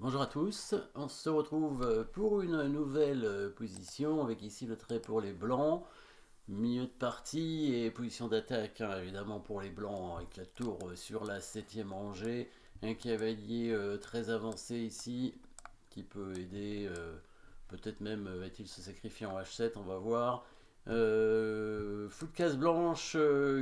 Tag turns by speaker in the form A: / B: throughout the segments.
A: Bonjour à tous, on se retrouve pour une nouvelle position avec ici le trait pour les blancs, milieu de partie et position d'attaque évidemment pour les blancs avec la tour sur la septième rangée, un cavalier très avancé ici qui peut aider, peut-être même va-t-il se sacrifier en H7, on va voir. Fou de case blanche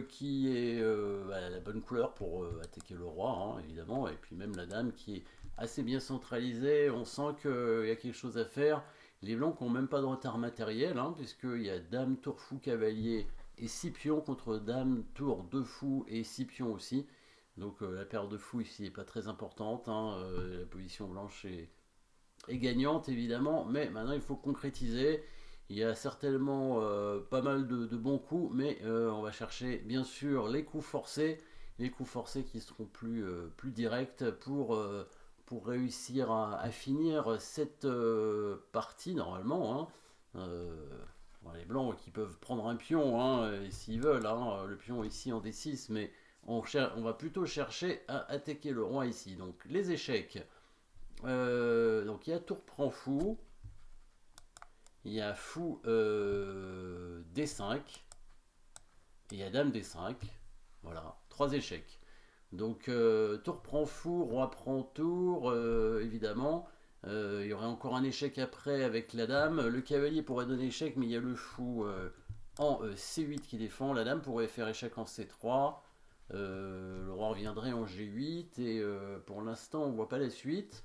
A: qui est la bonne couleur pour attaquer le roi, hein, évidemment, et puis même la dame qui est assez bien centralisée. On sent qu'il y a quelque chose à faire. Les blancs n'ont même pas de retard matériel, hein, puisqu'il y a dame, tour, fou, cavalier et 6 pions contre dame, tour, 2 fous et 6 pions aussi. Donc la paire de fous ici n'est pas très importante, hein, la position blanche est gagnante évidemment, mais maintenant il faut concrétiser. Il y a certainement pas mal de bons coups, mais on va chercher bien sûr les coups forcés qui seront plus directs pour réussir à finir cette partie normalement, hein. Les blancs qui peuvent prendre un pion, hein, s'ils veulent, hein, le pion ici en D6, mais on va plutôt chercher à attaquer le roi ici. Donc les échecs. Donc il y a tour prend fou, il y a fou D5, et il y a dame D5. Voilà, trois échecs. Donc tour prend fou, roi prend tour, évidemment. Il y aurait encore un échec après avec la dame. Le cavalier pourrait donner échec, mais il y a le fou en C8 qui défend. La dame pourrait faire échec en C3. Le roi reviendrait en G8 et pour l'instant on ne voit pas la suite.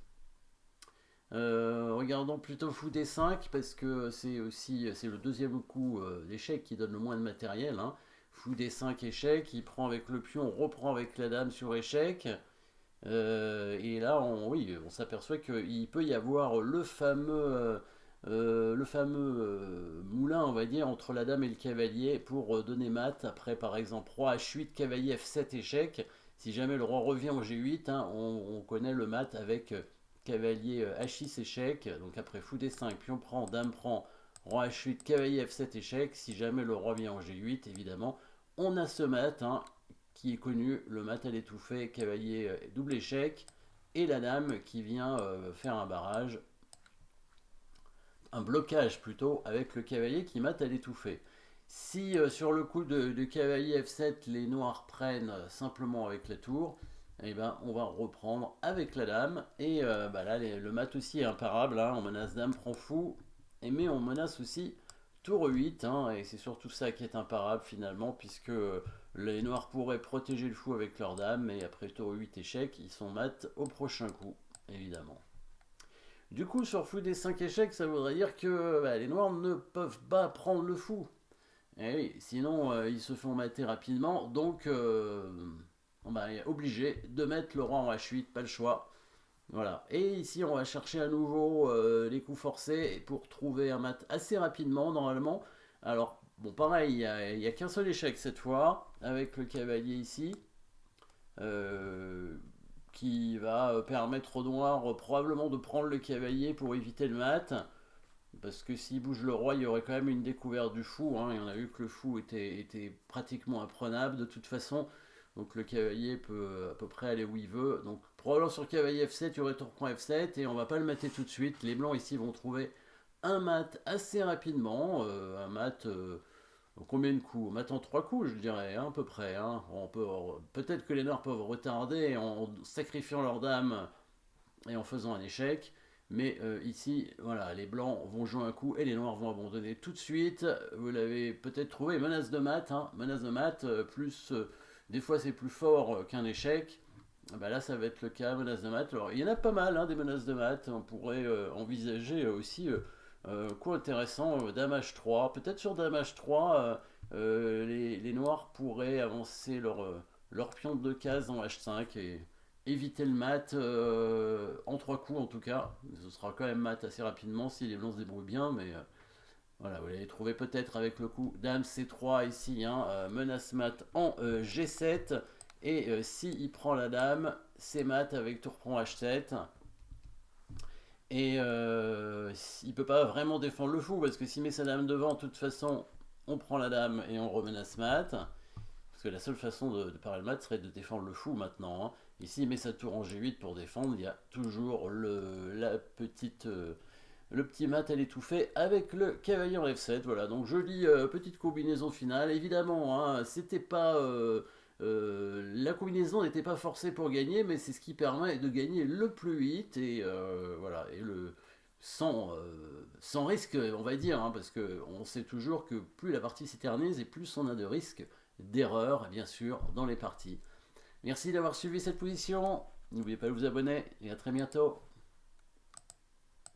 A: Regardons plutôt fou D5 parce que c'est le deuxième coup d'échec qui donne le moins de matériel, hein. Fou D5 échec, il prend avec le pion, on reprend avec la dame sur échec. Et là, oui, on s'aperçoit qu'il peut y avoir le fameux moulin, on va dire, entre la dame et le cavalier pour donner mat. Après, par exemple, roi H8, cavalier F7 échec. Si jamais le roi revient en G8, hein, on connaît le mat avec cavalier H6 échec. Donc après fou D5, pion prend, dame prend, roi H8, cavalier F7 échec. Si jamais le roi vient en G8, évidemment, on a ce mat, hein, qui est connu, le mat à l'étouffé, cavalier double échec, et la dame qui vient faire un barrage, un blocage plutôt, avec le cavalier qui mate à l'étouffé. Si sur le coup de cavalier F7, les noirs prennent simplement avec la tour, eh ben, on va reprendre avec la dame. Et là, le mat aussi est imparable, hein. On menace dame, prend fou, mais on menace aussi tour 8, hein, et c'est surtout ça qui est imparable finalement, puisque les noirs pourraient protéger le fou avec leur dame, mais après tour 8 échec, ils sont mat au prochain coup, évidemment. Du coup, sur fou des 5 échecs, ça voudrait dire que les noirs ne peuvent pas prendre le fou. Et oui, sinon ils se font mater rapidement, donc on est obligé de mettre le roi en H8, pas le choix. Voilà. Et ici, on va chercher à nouveau les coups forcés pour trouver un mat assez rapidement, normalement. Alors, bon, pareil, il y a qu'un seul échec cette fois, avec le cavalier ici, euh, qui va permettre au noir probablement de prendre le cavalier pour éviter le mat. Parce que s'il bouge le roi, il y aurait quand même une découverte du fou, hein, et on a vu que le fou était pratiquement imprenable de toute façon. Donc le cavalier peut à peu près aller où il veut. Donc probablement sur le cavalier F7, il y aurait tour prend F7 et on va pas le mater tout de suite. Les blancs ici vont trouver un mat assez rapidement. Un mat, combien de coups? Mat en 3 coups, je dirais, hein, à peu près, hein. Peut-être que les noirs peuvent retarder en sacrifiant leur dame et en faisant un échec. Mais ici, voilà, les blancs vont jouer un coup et les noirs vont abandonner tout de suite. Vous l'avez peut-être trouvé, menace de mat, hein, menace de mat, plus des fois c'est plus fort qu'un échec. Là, ça va être le cas, menace de mat. Alors, il y en a pas mal, hein, des menaces de mat. On pourrait envisager aussi coup intéressant, dame H3. Peut-être sur dame H3, les noirs pourraient avancer leur pion de 2 cases en H5 et éviter le mat en 3 coups en tout cas. Ce sera quand même mat assez rapidement si les blancs se débrouillent bien, mais voilà, vous l'avez trouvé peut-être avec le coup dame C3 ici, hein, menace mat en G7. Et si il prend la dame, c'est mat avec tour prend H7. Et il peut pas vraiment défendre le fou parce que s'il met sa dame devant, de toute façon, on prend la dame et on remenace mat. Parce que la seule façon de parer le mat serait de défendre le fou maintenant, hein. Ici, il met sa tour en G8 pour défendre. Il y a toujours le petit mat à l'étouffer avec le cavalier en F7. Voilà, donc jolie petite combinaison finale. Évidemment, hein, c'était pas. La combinaison n'était pas forcée pour gagner, mais c'est ce qui permet de gagner le plus vite et voilà, et sans risque, on va dire, hein, parce qu'on sait toujours que plus la partie s'éternise et plus on a de risques d'erreur, bien sûr, dans les parties. Merci d'avoir suivi cette position. N'oubliez pas de vous abonner et à très bientôt.